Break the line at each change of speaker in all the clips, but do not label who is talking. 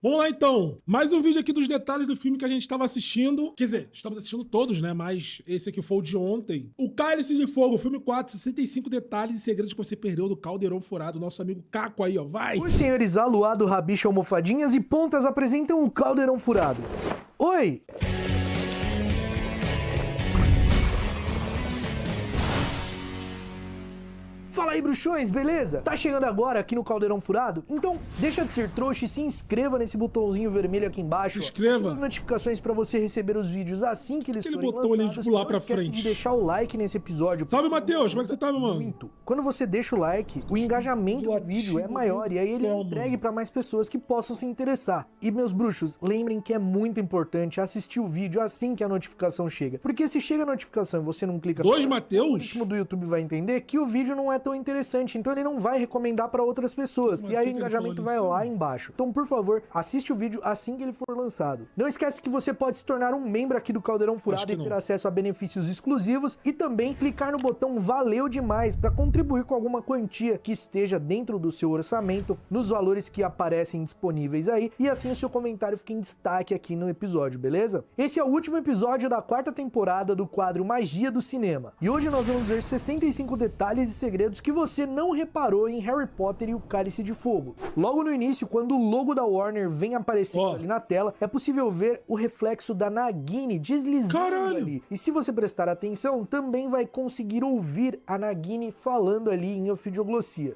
Vamos lá então, mais um vídeo aqui dos detalhes do filme que a gente estava assistindo. Quer dizer, estamos assistindo todos, né? Mas esse aqui foi o de ontem. O Cálice de Fogo, filme 4, 65 detalhes e segredos que você perdeu do Caldeirão Furado. Nosso amigo Caco aí, ó, vai!
Os senhores Aluado, Rabicho, Almofadinhas e Pontas apresentam o Caldeirão Furado. Oi! Fala aí, bruxões, beleza? Tá chegando agora aqui no Caldeirão Furado? Então deixa de ser trouxa e se inscreva nesse botãozinho vermelho aqui embaixo.
Se inscreva.
As notificações pra você receber os vídeos assim que eles
Aquele
forem
botão ali de
lançados.
pular
Não
pra
esquece
frente.
de deixar o like nesse episódio.
Salve, Matheus! Como é que você tá, meu mano?
Muito. Quando você deixa o like, o engajamento do vídeo é maior e aí ele é entregue pra mais pessoas que possam se interessar. E meus bruxos, lembrem que é muito importante assistir o vídeo assim que a notificação chega. Porque se chega a notificação e você não clica...
Dois
o
Matheus?
algoritmo do YouTube vai entender que o vídeo não é tão interessante, então ele não vai recomendar pra outras pessoas.
Mas
E aí
que
o
ele
engajamento
falou
vai
isso?
lá embaixo. Então, por favor, assiste o vídeo assim que ele for lançado. Não esquece que você pode se tornar um membro aqui do Caldeirão Furado e ter acesso a benefícios exclusivos e também clicar no botão Valeu Demais para contribuir com alguma quantia que esteja dentro do seu orçamento, nos valores que aparecem disponíveis aí, e assim o seu comentário fica em destaque aqui no episódio, beleza? Esse é o último episódio da quarta temporada do quadro Magia do Cinema. E hoje nós vamos ver 65 detalhes e segredos que você não reparou em Harry Potter e o Cálice de Fogo. Logo no início, quando o logo da Warner vem aparecendo ali na tela, é possível ver o reflexo da Nagini deslizando ali. E se você prestar atenção, também vai conseguir ouvir a Nagini falando ali em ofidioglossia.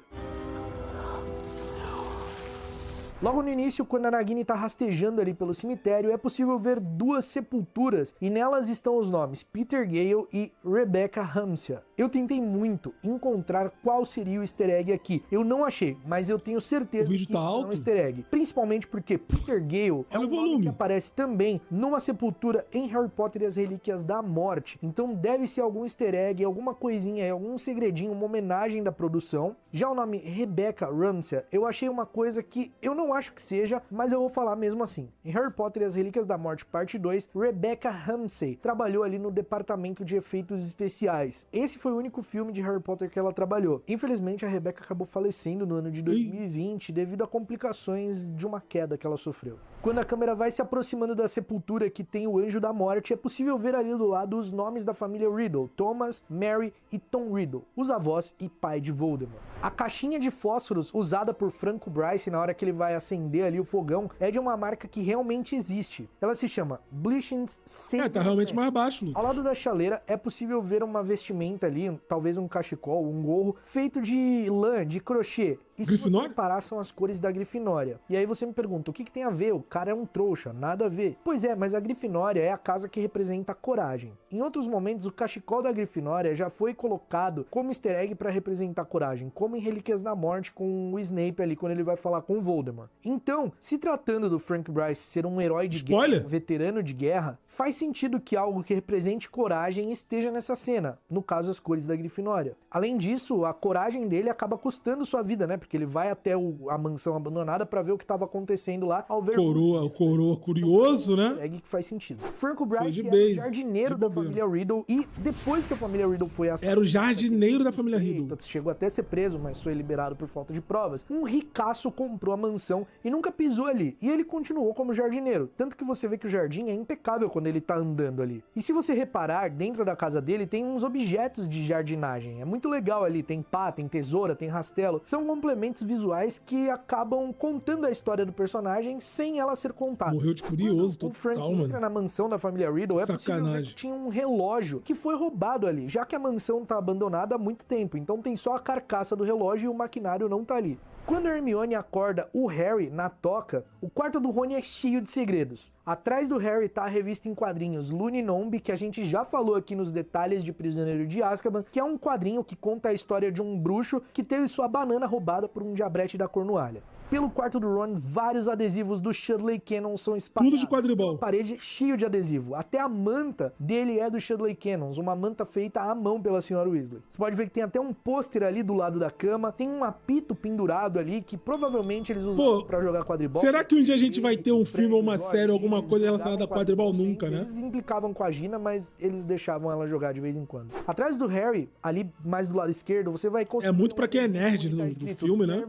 Logo no início, quando a Nagini está rastejando ali pelo cemitério, é possível ver duas sepulturas e nelas estão os nomes Peter Gale e Rebecca Ramsey. Eu tentei muito encontrar qual seria o easter egg aqui. Eu não achei, mas eu tenho certeza que
tá
é um
alto?
easter egg. Principalmente porque Peter Gale é um nome que aparece também numa sepultura em Harry Potter e as Relíquias da Morte. Então deve ser algum easter egg, alguma coisinha, algum segredinho, uma homenagem da produção. Já o nome Rebecca Ramsey, eu achei uma coisa que eu não acho que seja, mas eu vou falar mesmo assim. Em Harry Potter e as Relíquias da Morte, parte 2, Rebecca Ramsey trabalhou ali no departamento de efeitos especiais. Esse foi o único filme de Harry Potter que ela trabalhou. Infelizmente, a Rebecca acabou falecendo no ano de 2020 devido a complicações de uma queda que ela sofreu. Quando a câmera vai se aproximando da sepultura que tem o Anjo da Morte, é possível ver ali do lado os nomes da família Riddle, Thomas, Mary e Tom Riddle, os avós e pai de Voldemort. A caixinha de fósforos usada por Franco Bryce na hora que ele vai acender ali o fogão é de uma marca que realmente existe. Ela se chama Bleachings Saint.
Tá realmente mais baixo, Lu.
Ao lado da chaleira é possível ver uma vestimenta ali, talvez um cachecol, um gorro, feito de lã, de crochê. E se você reparar, são as cores da Grifinória. E aí você me pergunta, o que tem a ver? O cara é um trouxa, nada a ver. Pois é, mas a Grifinória é a casa que representa a coragem. Em outros momentos, o cachecol da Grifinória já foi colocado como easter egg para representar a coragem, como em Relíquias da Morte com o Snape ali, quando ele vai falar com o Voldemort. Então, se tratando do Frank Bryce ser um herói de guerra, um veterano de guerra, faz sentido que algo que represente coragem esteja nessa cena, no caso as cores da Grifinória. Além disso, a coragem dele acaba custando sua vida, né? Porque ele vai até a mansão abandonada pra ver o que estava acontecendo lá, ao ver...
Coroa curioso, né?
É que faz sentido. Franco Bryce era o jardineiro da família Riddle e depois que a família Riddle foi assassinada...
Era o jardineiro da família Riddle.
Chegou até a ser preso, mas foi liberado por falta de provas. Um ricaço comprou a mansão e nunca pisou ali. E ele continuou como jardineiro. Tanto que você vê que o jardim é impecável quando ele tá andando ali. E se você reparar, dentro da casa dele tem uns objetos de jardinagem. É muito legal ali. Tem pá, tem tesoura, tem rastelo. São complementos visuais que acabam contando a história do personagem sem ela ser contada.
Morreu de curioso total,
o Frank entra na mansão da família Riddle, é possível ver que tinha um relógio que foi roubado ali, já que a mansão tá abandonada há muito tempo. Então tem só a carcaça do relógio e o maquinário não tá ali. Quando a Hermione acorda o Harry na toca, o quarto do Rony é cheio de segredos. Atrás do Harry tá a revista em quadrinhos Looney Nombe, que a gente já falou aqui nos detalhes de Prisioneiro de Azkaban, que é um quadrinho que conta a história de um bruxo que teve sua banana roubada por um diabrete da Cornualha. Pelo quarto do Ron, vários adesivos do Chudley Cannon são espalhados.
Tudo de quadribol.
Parede cheio de adesivo. Até a manta dele é do Chudley Cannons, uma manta feita à mão pela senhora Weasley. Você pode ver que tem até um pôster ali do lado da cama, tem um apito pendurado ali que provavelmente eles usam pra jogar quadribol.
Será que um dia a gente vai ter um filme ou uma série ou alguma coisa relacionada a quadribol? Nunca, né?
Eles implicavam com a Gina, mas eles deixavam ela jogar de vez em quando. Atrás do Harry, ali mais do lado esquerdo, você vai conseguir...
É muito pra quem é nerd do filme, né?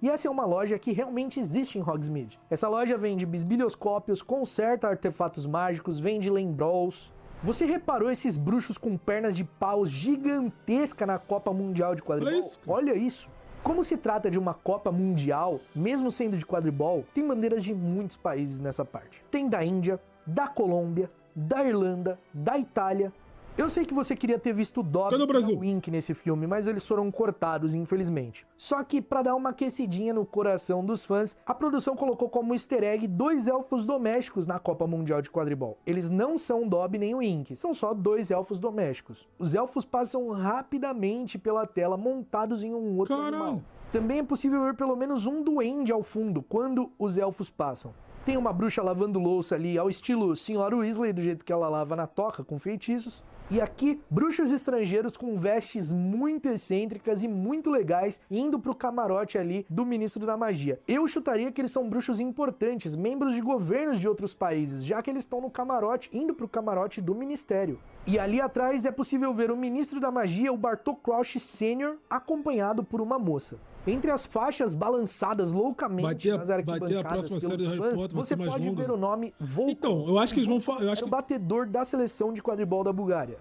E essa essa é uma loja que realmente existe em Hogsmeade. Essa loja vende bisbilhoscópios, conserta artefatos mágicos, vende lembrolls. Você reparou esses bruxos com pernas de paus gigantesca na Copa Mundial de Quadribol? Olha isso! Como se trata de uma Copa Mundial, mesmo sendo de quadribol, tem bandeiras de muitos países nessa parte. Tem da Índia, da Colômbia, da Irlanda, da Itália. Eu sei que você queria ter visto o Dobby e o Wink nesse filme, mas eles foram cortados, infelizmente. Só que, pra dar uma aquecidinha no coração dos fãs, a produção colocou como easter egg 2 elfos domésticos na Copa Mundial de Quadribol. Eles não são o Dobby nem o Wink, são só 2 elfos domésticos. Os elfos passam rapidamente pela tela, montados em um outro animal. Também é possível ver pelo menos um duende ao fundo, quando os elfos passam. Tem uma bruxa lavando louça ali, ao estilo Sra. Weasley, do jeito que ela lava na toca, com feitiços. E aqui, bruxos estrangeiros com vestes muito excêntricas e muito legais, indo pro camarote ali do Ministro da Magia. Eu chutaria que eles são bruxos importantes, membros de governos de outros países, já que eles estão no camarote, indo pro camarote do Ministério. E ali atrás é possível ver o Ministro da Magia, o Bartô Crouch Sr., acompanhado por uma moça. Entre as faixas balançadas loucamente nas arquibancadas pelos fãs, você pode ver o nome Volkov.
Então, eu acho que eles vão falar...
o batedor da seleção de quadribol da Bulgária.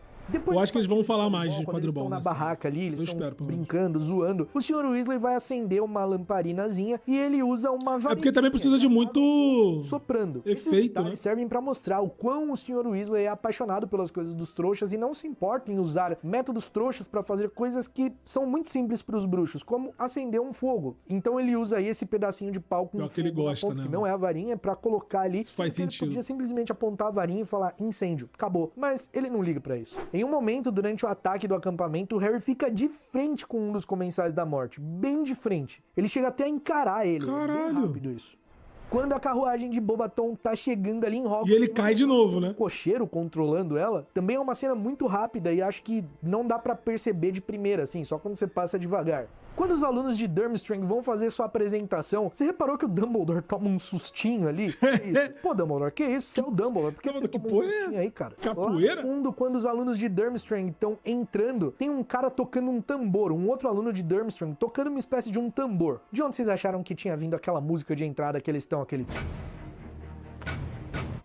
Eu acho que eles vão falar mais de quadribol.
Eles estão na barraca ali, eles estão brincando, zoando. O Sr. Weasley vai acender uma lamparinazinha e ele usa uma varinha.
É porque também precisa de muito...
soprando.
efeito, né?
Servem pra mostrar o quão o Sr. Weasley é apaixonado pelas coisas dos trouxas e não se importa em usar métodos trouxas pra fazer coisas que são muito simples pros bruxos, como acender um fogo. Então ele usa aí esse pedacinho de pau com
que ele gosta, né?
Que não é a varinha, é pra colocar ali.
Isso faz sentido.
Ele podia simplesmente apontar a varinha e falar incêndio, acabou. Mas ele não liga pra isso. Em um momento, durante o ataque do acampamento, o Harry fica de frente com um dos comensais da morte. Bem de frente. Ele chega até a encarar ele.
Caralho!
Bem rápido isso. Quando a carruagem de Bobaton tá chegando ali em Hogwarts...
E ele cai de novo, né?
O cocheiro controlando ela. Também é uma cena muito rápida e acho que não dá pra perceber de primeira, assim, só quando você passa devagar. Quando os alunos de Durmstrang vão fazer sua apresentação, você reparou que o Dumbledore toma um sustinho ali? Pô, Dumbledore, que isso? Você é o Dumbledore. Por que você tomou um sustinho aí, cara?
Capoeira?
Lá no fundo, quando os alunos de Durmstrang estão entrando, tem um cara tocando um tambor, um outro aluno de Durmstrang tocando uma espécie de um tambor. De onde vocês acharam que tinha vindo aquela música de entrada que eles estão, aquele...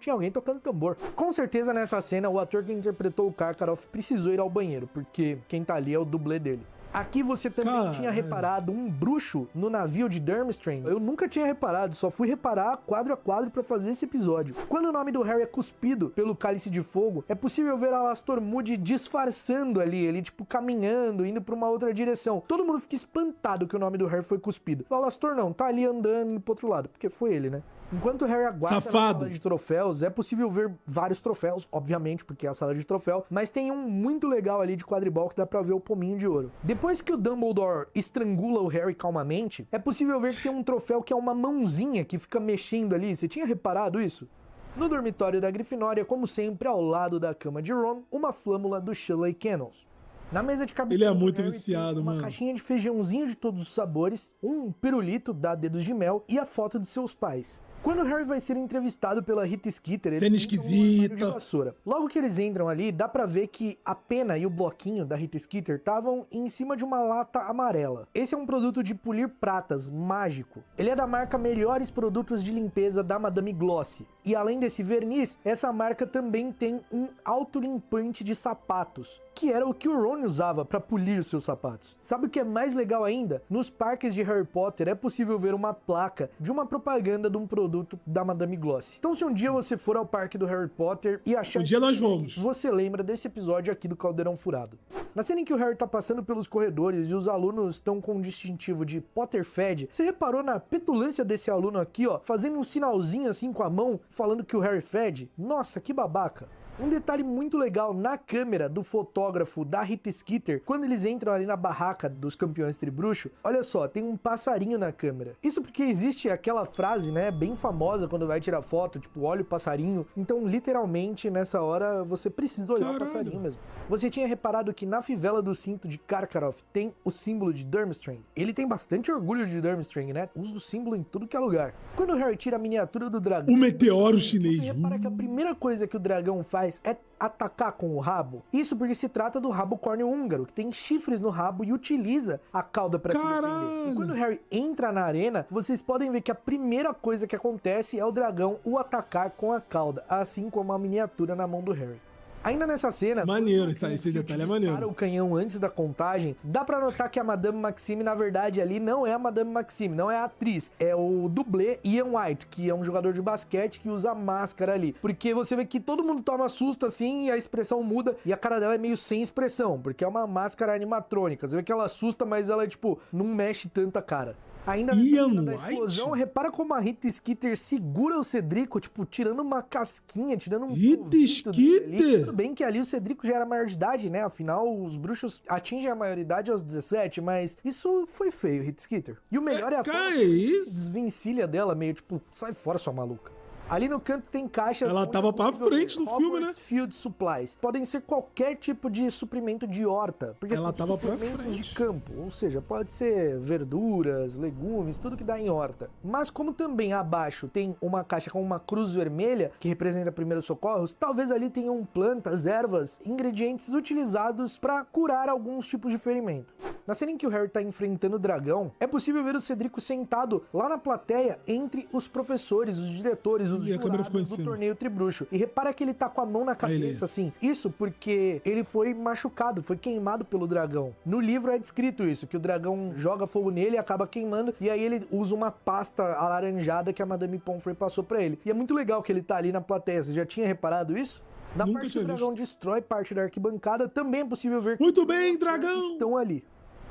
Tinha alguém tocando tambor. Com certeza nessa cena, o ator que interpretou o Karkaroff precisou ir ao banheiro, porque quem tá ali é o dublê dele. Aqui você também tinha reparado um bruxo no navio de Durmstrang. Eu nunca tinha reparado, só fui reparar quadro a quadro pra fazer esse episódio. Quando o nome do Harry é cuspido pelo Cálice de Fogo, é possível ver Alastor Moody disfarçando ali, ele tipo caminhando, indo pra uma outra direção. Todo mundo fica espantado que o nome do Harry foi cuspido. O Alastor não, tá ali andando indo pro outro lado, porque foi ele, né? Enquanto o Harry aguarda na sala de troféus, é possível ver vários troféus, obviamente, porque é a sala de troféu, mas tem um muito legal ali de quadribol que dá pra ver o pominho de ouro. Depois que o Dumbledore estrangula o Harry calmamente, é possível ver que tem um troféu que é uma mãozinha que fica mexendo ali. Você tinha reparado isso? No dormitório da Grifinória, como sempre, ao lado da cama de Ron, uma flâmula do Shirley Cannons. Na mesa de cabeceira,
ele é muito viciado,
uma caixinha de feijãozinho de todos os sabores, um pirulito da Dedos de Mel e a foto de seus pais. Quando o Harry vai ser entrevistado pela Rita Skeeter,
cena esquisita.
Logo que eles entram ali, dá pra ver que a pena e o bloquinho da Rita Skeeter estavam em cima de uma lata amarela. Esse é um produto de polir pratas, mágico. Ele é da marca Melhores Produtos de Limpeza da Madame Gloss. E além desse verniz, essa marca também tem um autolimpante de sapatos, que era o que o Ron usava para polir os seus sapatos. Sabe o que é mais legal ainda? Nos parques de Harry Potter é possível ver uma placa de uma propaganda de um produto da Madame Gloss. Então se um dia você for ao parque do Harry Potter e achar...
Um dia nós vamos.
Você lembra desse episódio aqui do Caldeirão Furado. Na cena em que o Harry tá passando pelos corredores e os alunos estão com um distintivo de Potterfed, você reparou na petulância desse aluno aqui, ó, fazendo um sinalzinho assim com a mão, falando que o Harry fede? Nossa, que babaca. Um detalhe muito legal na câmera do fotógrafo da Rita Skeeter, quando eles entram ali na barraca dos campeões tribruxo, olha só, tem um passarinho na câmera. Isso porque existe aquela frase, né, bem famosa quando vai tirar foto, tipo, olha o passarinho. Então, literalmente, nessa hora, você precisa olhar o passarinho mesmo. Você tinha reparado que na fivela do cinto de Karkaroff tem o símbolo de Durmstrang. Ele tem bastante orgulho de Durmstrang, né? Usa o símbolo em tudo que é lugar. Quando o Harry tira a miniatura do dragão...
O meteoro chinês.
Você repara que a primeira coisa que o dragão faz faz é atacar com o rabo. Isso porque se trata do rabo córneo húngaro, que tem chifres no rabo e utiliza a cauda para se defender. E quando o Harry entra na arena, vocês podem ver que a primeira coisa que acontece é o dragão o atacar com a cauda, assim como a miniatura na mão do Harry. Ainda nessa cena,
maneiro, esse detalhe é maneiro.
O canhão antes da contagem, dá pra notar que a Madame Maxime, na verdade, ali não é a Madame Maxime, não é a atriz, é o dublê Ian White, que é um jogador de basquete que usa máscara ali. Porque você vê que todo mundo toma susto assim e a expressão muda e a cara dela é meio sem expressão, porque é uma máscara animatrônica. Você vê que ela assusta, mas ela, tipo, não mexe tanto a cara. Ainda nessa cena da explosão, repara como a Rita Skeeter segura o Cedrico, tipo, tirando uma casquinha, tirando um...
Rita Skeeter!
Tudo bem que ali o Cedrico já era maior de idade, né? Afinal, os bruxos atingem a maioridade aos 17, mas isso foi feio, Rita Skeeter. E o melhor é a forma que desvencilha dela, meio tipo, sai fora, sua maluca. Ali no canto tem caixas...
Ela tava pra frente no filme, né?
Field Supplies. Podem ser qualquer tipo de suprimento de horta. Porque
ela tava pra
frente.
frente.
De campo. Ou seja, pode ser verduras, legumes, tudo que dá em horta. Mas como também abaixo tem uma caixa com uma cruz vermelha, que representa primeiros socorros, talvez ali tenham plantas, ervas, ingredientes utilizados pra curar alguns tipos de ferimento. Na cena em que o Harry tá enfrentando o dragão, é possível ver o Cedrico sentado lá na plateia entre os professores, os diretores, os jurados do torneio Tribruxo. E repara que ele tá com a mão na cabeça, assim. Isso porque ele foi machucado, foi queimado pelo dragão. No livro é descrito isso, que o dragão joga fogo nele e acaba queimando, e aí ele usa uma pasta alaranjada que a Madame Pomfrey passou pra ele. E é muito legal que ele tá ali na plateia. Você já tinha reparado isso? Na parte que o dragão destrói parte da arquibancada, também é possível ver
muito bem, dragão!
Estão ali.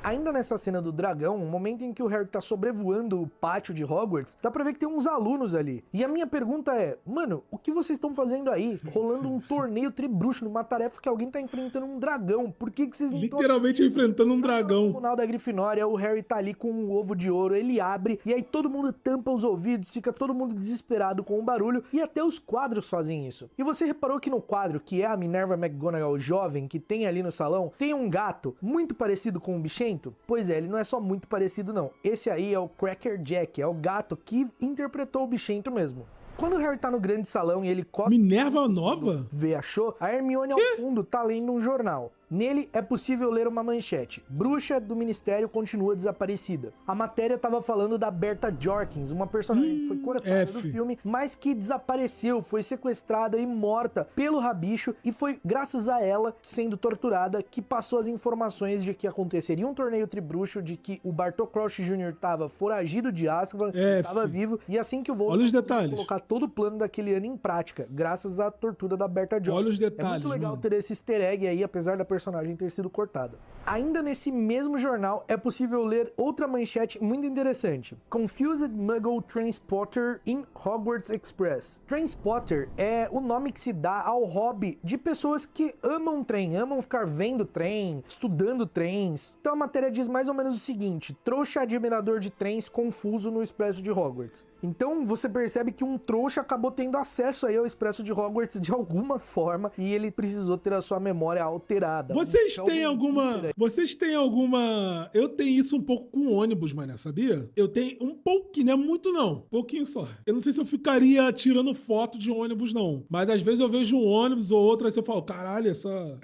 Ainda nessa cena do dragão, no momento em que o Harry tá sobrevoando o pátio de Hogwarts, dá pra ver que tem uns alunos ali. E a minha pergunta é, mano, o que vocês estão fazendo aí? Rolando um torneio tribruxo numa tarefa que alguém tá enfrentando um dragão. Por que vocês não estão...
Literalmente enfrentando um dragão.
No tribunal da Grifinória, o Harry tá ali com um ovo de ouro, ele abre, e aí todo mundo tampa os ouvidos, fica todo mundo desesperado com o barulho, e até os quadros fazem isso. E você reparou que no quadro, que é a Minerva McGonagall jovem, que tem ali no salão, tem um gato muito parecido com um bichento? Pois é, ele não é só muito parecido não. Esse aí é o Cracker Jack, é o gato que interpretou o bichento mesmo. Quando o Harry tá no grande salão e ele cospe...
Minerva nova?
Vê, achou? A Hermione ao fundo tá lendo um jornal. Nele é possível ler uma manchete. Bruxa do Ministério continua desaparecida. A matéria estava falando da Berta Jorkins, uma personagem que foi cortada do filme, mas que desapareceu, foi sequestrada e morta pelo Rabicho, e foi graças a ela, sendo torturada, que passou as informações de que aconteceria um torneio tribruxo, de que o Bartô Crouch Jr. estava foragido de Azkaban, estava vivo, e assim que o Voldemort colocar todo o plano daquele ano em prática, graças à tortura da Berta Jorkins.
Olha os detalhes,
é muito legal ter esse easter egg aí, apesar da personagem ter sido cortada. Ainda nesse mesmo jornal é possível ler outra manchete muito interessante. Confused Muggle Transporter in Hogwarts Express. Transporter é o nome que se dá ao hobby de pessoas que amam trem, amam ficar vendo trem, estudando trens. Então a matéria diz mais ou menos o seguinte: trouxa admirador de trens confuso no Expresso de Hogwarts. Então você percebe que um trouxa acabou tendo acesso aí ao Expresso de Hogwarts de alguma forma e ele precisou ter a sua memória alterada.
Vocês têm alguma... Eu tenho isso um pouco com ônibus, mané, sabia? Eu tenho um pouquinho, não é muito não, um pouquinho só. Eu não sei se eu ficaria tirando foto de ônibus não, mas às vezes eu vejo um ônibus ou outro, aí eu falo, caralho,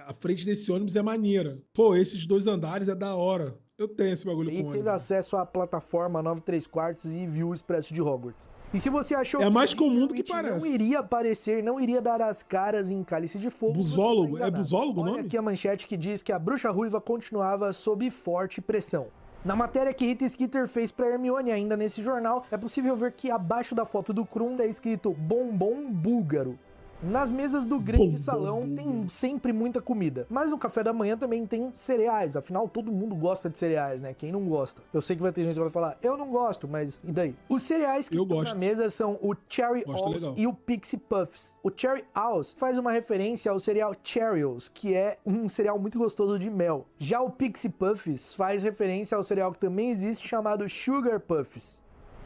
a frente desse ônibus é maneira. Pô, esses 2 andares é da hora. Eu tenho esse bagulho com ônibus.
E teve acesso à plataforma 9 3/4 e viu o Expresso de Hogwarts. E se você achou
que mais comum do que parece,
não iria aparecer, não iria dar as caras em Cálice de Fogo.
Busólogo? É busólogo o nome?
Olha aqui a manchete que diz que a Bruxa Ruiva continuava sob forte pressão. Na matéria que Rita Skeeter fez para Hermione ainda nesse jornal, é possível ver que abaixo da foto do Krum é escrito bombom búlgaro. Nas mesas do grande salão tem sempre muita comida, mas no café da manhã também tem cereais, afinal todo mundo gosta de cereais, né? Quem não gosta? Eu sei que vai ter gente que vai falar, eu não gosto, mas e daí? Os cereais que estão na mesa são o Cherry Owls e o Pixie Puffs. O Cherry Owls faz uma referência ao cereal Cheerios, que é um cereal muito gostoso de mel. Já o Pixie Puffs faz referência ao cereal que também existe chamado Sugar Puffs.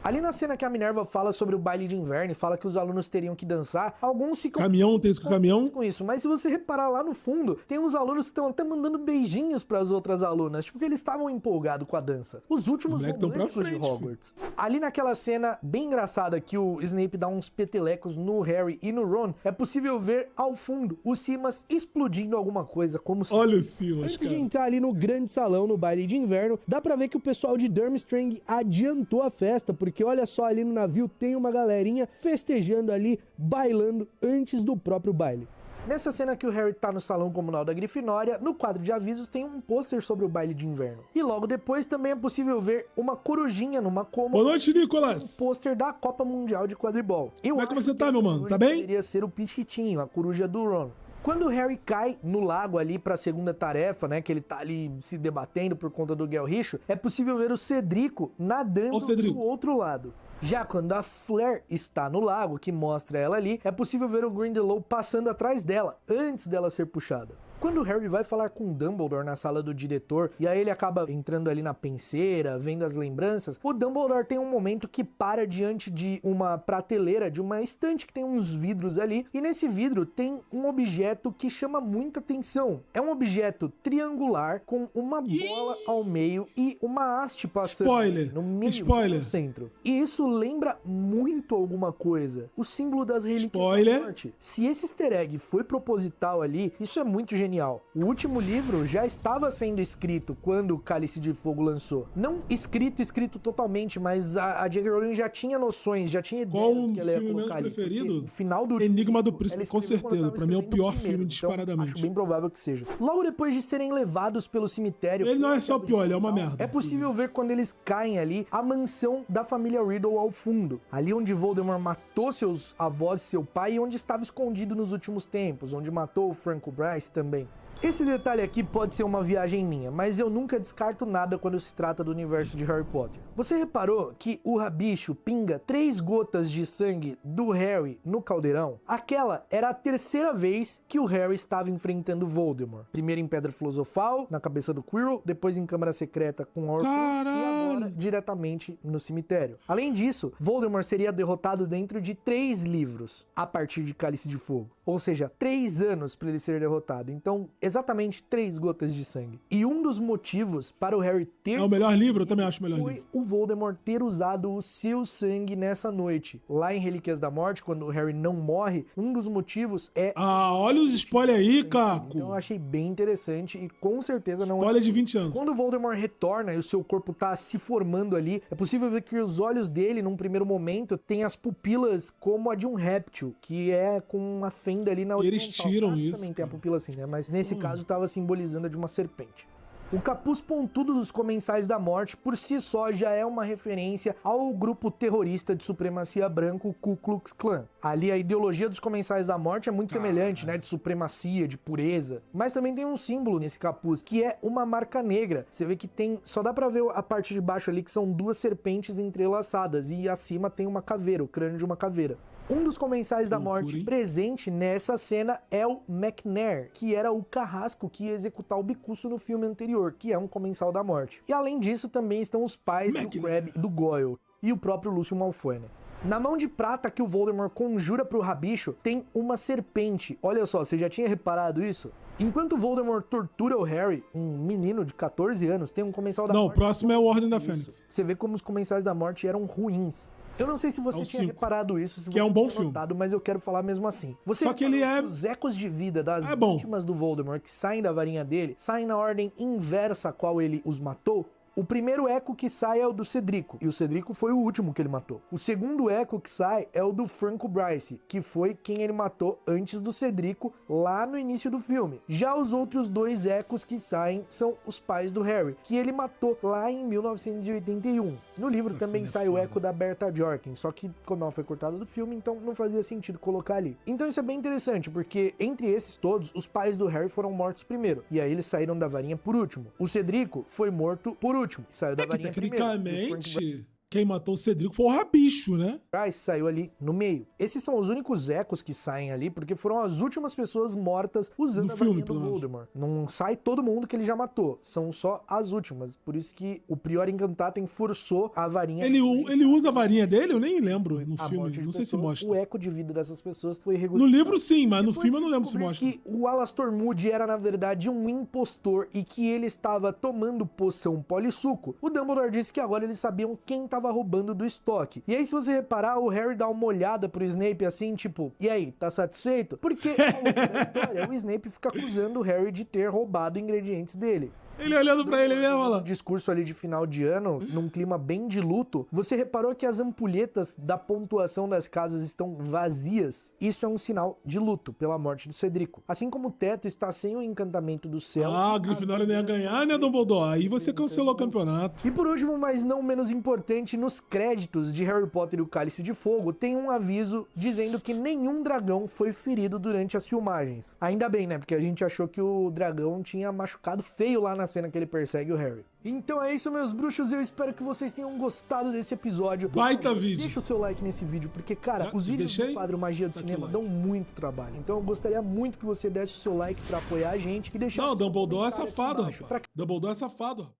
Ali na cena que a Minerva fala sobre o baile de inverno e fala que os alunos teriam que dançar, alguns ficam...
Caminhão, tem isso com o caminhão?
Com isso, mas se você reparar lá no fundo, tem uns alunos que estão até mandando beijinhos para as outras alunas, tipo, porque eles estavam empolgados com a dança. Os últimos românticos de Hogwarts. Ali naquela cena bem engraçada que o Snape dá uns petelecos no Harry e no Ron, é possível ver ao fundo o Simas explodindo alguma coisa, como se...
Olha o Simas,
Antes de entrar ali no grande salão, no baile de inverno, dá pra ver que o pessoal de Durmstrang adiantou a festa, porque olha só, ali no navio tem uma galerinha festejando ali, bailando antes do próprio baile. Nessa cena que o Harry tá no salão comunal da Grifinória, no quadro de avisos tem um pôster sobre o baile de inverno. E logo depois também é possível ver uma corujinha numa cômoda.
Boa noite, Nicolas!
Um pôster da Copa Mundial de Quadribol.
Como é que você tá, meu mano? Tá bem?
Poderia ser o Pichitinho, a coruja do Ron. Quando o Harry cai no lago ali pra segunda tarefa, né, que ele tá ali se debatendo por conta do Gelricho, é possível ver o Cedrico nadando do outro lado. Já quando a Fleur está no lago, que mostra ela ali, é possível ver o Grindelwald passando atrás dela, antes dela ser puxada. Quando o Harry vai falar com Dumbledore na sala do diretor, e aí ele acaba entrando ali na penseira, vendo as lembranças, o Dumbledore tem um momento que para diante de uma prateleira, de uma estante que tem uns vidros ali, e nesse vidro tem um objeto que chama muita atenção. É um objeto triangular com uma bola ao meio e uma haste passando no meio do centro. E isso lembra muito alguma coisa. O símbolo das relíquias da morte. Se esse easter egg foi proposital ali, isso é muito genial. O último livro já estava sendo escrito quando o Cálice de Fogo lançou. Não escrito totalmente, mas a J.K. Rowling já tinha noções, já tinha ideia do que ela ia colocar ali.
Preferido?
O final do
Enigma do Príncipe, com certeza. Pra mim é o pior filme disparadamente.
Acho bem provável que seja. Logo depois de serem levados pelo cemitério...
Ele não é só pior, ele é uma merda.
É possível ver quando eles caem ali a mansão da família Riddle ao fundo. Ali onde Voldemort matou seus avós e seu pai e onde estava escondido nos últimos tempos, onde matou o Franco Bryce também. Esse detalhe aqui pode ser uma viagem minha, mas eu nunca descarto nada quando se trata do universo de Harry Potter. Você reparou que o Rabicho pinga 3 gotas de sangue do Harry no caldeirão? Aquela era a terceira vez que o Harry estava enfrentando Voldemort. Primeiro em Pedra Filosofal, na cabeça do Quirrell, depois em Câmara Secreta com Horcrux e agora diretamente no cemitério. Além disso, Voldemort seria derrotado dentro de 3 livros, a partir de Cálice de Fogo. Ou seja, 3 anos para ele ser derrotado. Então, exatamente 3 gotas de sangue. E um dos motivos para o Harry ter...
É o melhor livro? Eu também acho o melhor livro.
Foi o Voldemort ter usado o seu sangue nessa noite. Lá em Relíquias da Morte, quando o Harry não morre, um dos motivos é...
Ah, olha os spoilers aí, Caco!
Então eu achei bem interessante e com certeza não
spoiler de 20 anos.
Quando o Voldemort retorna e o seu corpo tá se formando ali, é possível ver que os olhos dele, num primeiro momento, tem as pupilas como a de um réptil, que é com uma fenda ali na
horizontal. Eles tiram isso.
Também tem a pupila assim, né? Mas nesse caso estava simbolizando a de uma serpente. O capuz pontudo dos Comensais da Morte, por si só, já é uma referência ao grupo terrorista de supremacia branca, o Ku Klux Klan. Ali a ideologia dos Comensais da Morte é muito semelhante, né? De supremacia, de pureza. Mas também tem um símbolo nesse capuz, que é uma marca negra. Você vê que tem... Só dá pra ver a parte de baixo ali, que são 2 serpentes entrelaçadas. E acima tem uma caveira, o crânio de uma caveira. Um dos Comensais da Morte presente nessa cena é o McNair, que era o carrasco que ia executar o Bicuço no filme anterior, que é um Comensal da Morte. E além disso, também estão os pais do Crabbe e do Goyle, e o próprio Lúcio Malfoy, né? Na mão de prata que o Voldemort conjura pro Rabicho, tem uma serpente. Olha só, você já tinha reparado isso? Enquanto Voldemort tortura o Harry, um menino de 14 anos, tem um Comensal da Morte...
Não, o próximo é o Ordem da Fênix.
Você vê como os Comensais da Morte eram ruins. Eu não sei se você tinha reparado isso, se
que
você
é um bom
tinha notado, mas eu quero falar mesmo assim. Você
só que ele é...
Os ecos de vida das vítimas do Voldemort que saem da varinha dele, saem na ordem inversa a qual ele os matou? O primeiro eco que sai é o do Cedrico, e o Cedrico foi o último que ele matou. O segundo eco que sai é o do Franco Bryce, que foi quem ele matou antes do Cedrico, lá no início do filme. Já os outros 2 ecos que saem são os pais do Harry, que ele matou lá em 1981. No livro também sai o eco da Bertha Jorkins, só que como ela foi cortada do filme, então não fazia sentido colocar ali. Então isso é bem interessante, porque entre esses todos, os pais do Harry foram mortos primeiro, e aí eles saíram da varinha por último. O Cedrico foi morto por último, e saiu da varinha
tecnicamente...
primeiro.
Quem matou o Cedrico foi o Rabicho, né?
Price saiu ali no meio. Esses são os únicos ecos que saem ali, porque foram as últimas pessoas mortas usando a varinha do Voldemort. Não sai todo mundo que ele já matou, são só as últimas. Por isso que o Prior Incantatem forçou a varinha.
Ele usa a varinha dele? Eu nem lembro no filme, não sei se mostra.
O eco de vida dessas pessoas foi regular.
No livro sim, mas no filme eu não lembro se mostra.
Que o Alastor Moody era na verdade um impostor e que ele estava tomando poção polissuco. O Dumbledore disse que agora eles sabiam quem tava roubando do estoque. E aí, se você reparar, o Harry dá uma olhada pro Snape assim, tipo, e aí, tá satisfeito? Porque ao longo da história, o Snape fica acusando o Harry de ter roubado ingredientes dele.
Ele olhando pra ele mesmo, olha lá.
Discurso ali de final de ano, num clima bem de luto. Você reparou que as ampulhetas da pontuação das casas estão vazias? Isso é um sinal de luto pela morte do Cedrico. Assim como o teto está sem o encantamento do céu.
Ah, o Grifinória não ia ganhar, né, Dumbledore? Aí você cancelou o campeonato.
E por último, mas não menos importante, nos créditos de Harry Potter e o Cálice de Fogo, tem um aviso dizendo que nenhum dragão foi ferido durante as filmagens. Ainda bem, né? Porque a gente achou que o dragão tinha machucado feio lá na cena que ele persegue o Harry. Então é isso, meus bruxos, eu espero que vocês tenham gostado desse episódio.
Baita vídeo.
Deixa o seu like nesse vídeo, porque, cara, os vídeos do Quadro Magia do Cinema dão muito trabalho. Então eu gostaria muito que você desse o seu like pra apoiar a gente e deixar...
Não, Dumbledore é safado, rapaz. Dumbledore é safado.